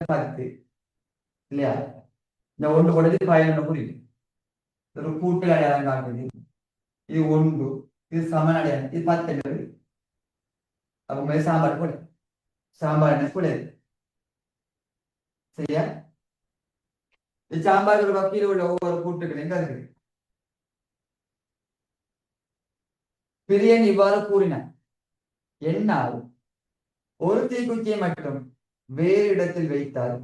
10 இல்லையா? இந்த ஒன்று கொடுத்து 11 புரியுது. ஒரு கூட்டல் அடையாளம் காட்டுது. இது 1, இது சமன் அடையாளம், இது 10. அப்ப மேல சாம்பார் போடு. சாம்பார் என்ன போடு? சரியா? இந்த சாம்பார் ஒரு பக்கியில் உள்ள ஒவ்வொரு கூட்டுகள் எங்க இருக்கு? பிரியன் இவ்வாறு கூறினார். என்னால் ஒரு தீக்குச்சியை மட்டும் வேறு இடத்தில் வைத்தால்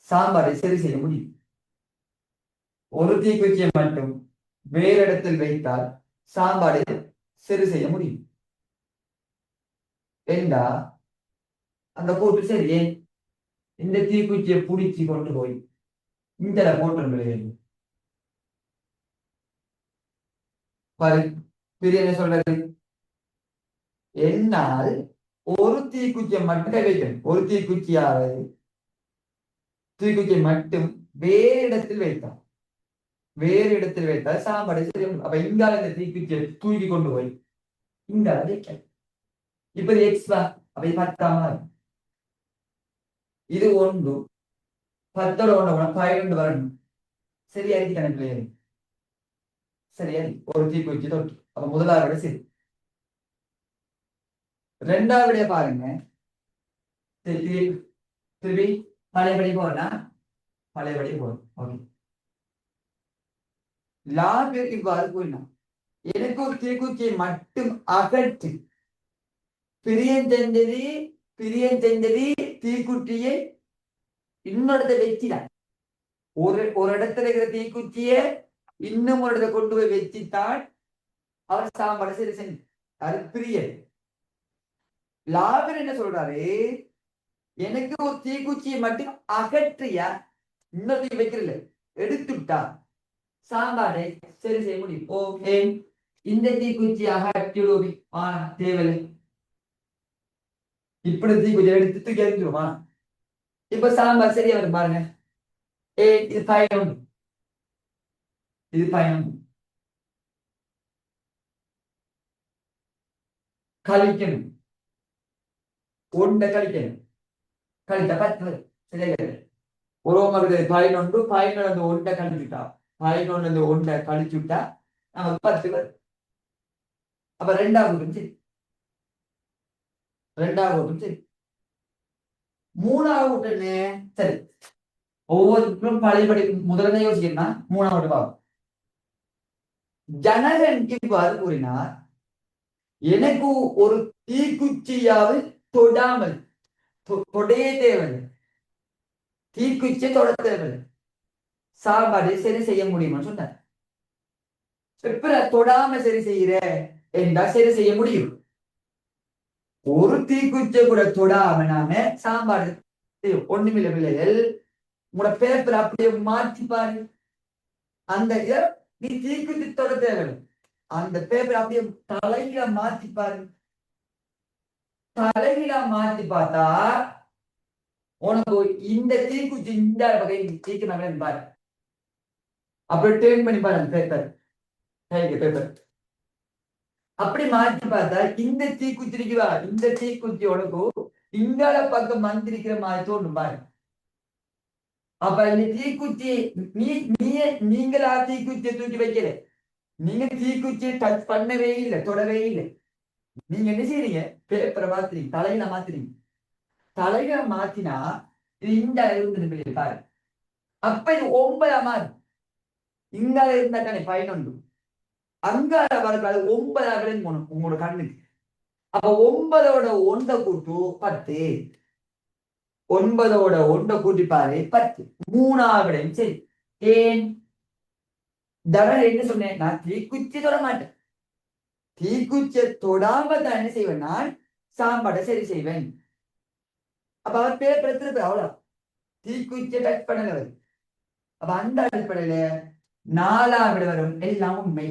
சாம்பாரை சரி செய்ய முடியும். ஒரு தீக்குச்சியை மட்டும் வேறு இடத்தில் வைத்தால் சாம்பாரை சரி செய்ய முடியும் என்றா அந்த கூட்டு சரி. இந்த தீக்குச்சியை பிடிச்சி கொண்டு போய் இந்த போட்டு பிரியனை சொல்றது, என்னால் ஒரு தீக்குச்சியை மட்டும் வைக்கணும். ஒரு தீக்குச்சியை மட்டும் வேறு இடத்தில் வைத்தால் சாம்பாடு சரி. அப்ப இங்கால இந்த தீக்குச்சியை தூக்கி கொண்டு போய் இங்கால வைக்க. இப்ப இது எக்ஸ்ட்ரா, அப்ப இது 10 இது 1 10 12 வரணும். சரியா இருக்கு கணக்கு? சரியா? ஒரு தீக்குச்சி தொட்டு அப்ப முதலாவது சரி. ரெண்டாவது பாருங்க. திருப்பி பழையபடி போகலாம். ஓகே. லாபம் இவ்வாறு கூறினார். எனக்கு ஒரு தீக்குச்சியை மட்டும் அகற்று. பிரியன் செஞ்சது தீக்குச்சியை இன்னொரு வச்சிடார். ஒரு இடத்துல இருக்கிற தீக்குச்சியை இன்னும் ஒரு இடத்துல கொண்டு போய் வச்சுத்தான் அவர் சாம்பாடு சரி செஞ்சு. அது பிரியன். லாபர் என்ன சொல்றாரு, எனக்கு ஒரு தீக்குச்சியை மட்டும் அகற்றியா, இன்னொரு வைக்கிறல எடுத்துட்டா சாம்பாரை சரி செய்ய முடியும். ஓகே, இந்த தீக்குச்சி அகற்றிடுவோம். தேவையில்லை. இப்படி தீக்குச்சி எடுத்து தூக்கி எறிஞ்சிருமா? இப்ப சாம்பார் சரியா வரும் பாருங்க. இது பயணம், கழிக்கணும். ஒன்றை கழிக்கணும். கழித்த 10 சரியா? ஒரு 11 ஒன்றை கழிச்சுட்டா 11 ஒன்றை கழிச்சுட்டா நமக்கு 10 வரும். அப்ப ரெண்டாவது சரி. மூணாவது சரி. ஒவ்வொருத்தரும் பழையபடி முதல்ல யோசிக்கணும். மூணாவது பாவம். ஜனகன் இவ்வாறு கூறினார், எனக்கு ஒரு தீக்குச்சியாவது தொடாமல் தொடைய தேவையில்லை. தீக்குச்சி தொட தேவையில்லை. சாப்பாடு சரி செய்ய முடியுமா சொன்னார். எப்ப தொடாம சரி செய்யற என்றா சரி செய்ய முடியும். ஒரு தீக்குச்சியை கூட தொடாம நாம சாம்பாடு ஒண்ணுமில்ல. பிள்ளைகள் உங்களோட பேப்பர் அப்படியே மாற்றி பாரு. அந்த நீ தீக்குச்சி தொட தேவையில்லை. அந்த பேப்பர் அப்படியே தலைகீழ மாற்றி பாரு. தலைகீழ மாற்றி பார்த்தா உனக்கு இந்த தீக்குச்சி இந்த வகை தீக்கு பாரு. அப்படி டேர்ன் பண்ணி பாரு அந்த பேப்பர். அப்படி மாற்றி பார்த்தா இந்த தீக்குச்சி இருக்குதா, இந்த தீக்குச்சி உனக்கு இங்கால பக்கம் மந்திரிக்கிற மாதிரி தோணும் பாரு. அப்ப இந்த தீக்குச்சி நீங்களா தீக்குச்சியை தூக்கி வைக்கல. நீங்க தீக்குச்சியை டச் பண்ணவே இல்லை, தொடவே இல்லை. நீங்க என்ன செய்றீங்க? பேப்பரை மாத்துறீங்க, தலையில மாத்துறீங்க. தலையில மாத்தினா இது இந்த இருந்து பாரு. அப்ப இது 9 மாறு. இங்கால இருந்தா தானே 11, அங்கால வரக்கூடாது. 9 போகணும் உங்களோட கண்ணுக்கு. அப்ப 9ஓட 1 கூட்டு 10. 9ஓட 1 கூட்டி பாரு 10. மூணாவிடையும் சரி. ஏன் தவறு என்ன சொன்னேன்? நான் தீக்குச்சி தொட மாட்டேன். தீக்குச்சியை தொடாம தான் என்ன செய்வேன்? நான் சாம்பாடை சரி செய்வேன். அப்ப அவர் பேப்பர் திருப்பி அவ்வளவு தீக்குச்சியை டச் பண்ணல. அப்ப அந்த அடிப்படையில 4ஆம் விட வரும் எல்லாம் உண்மை.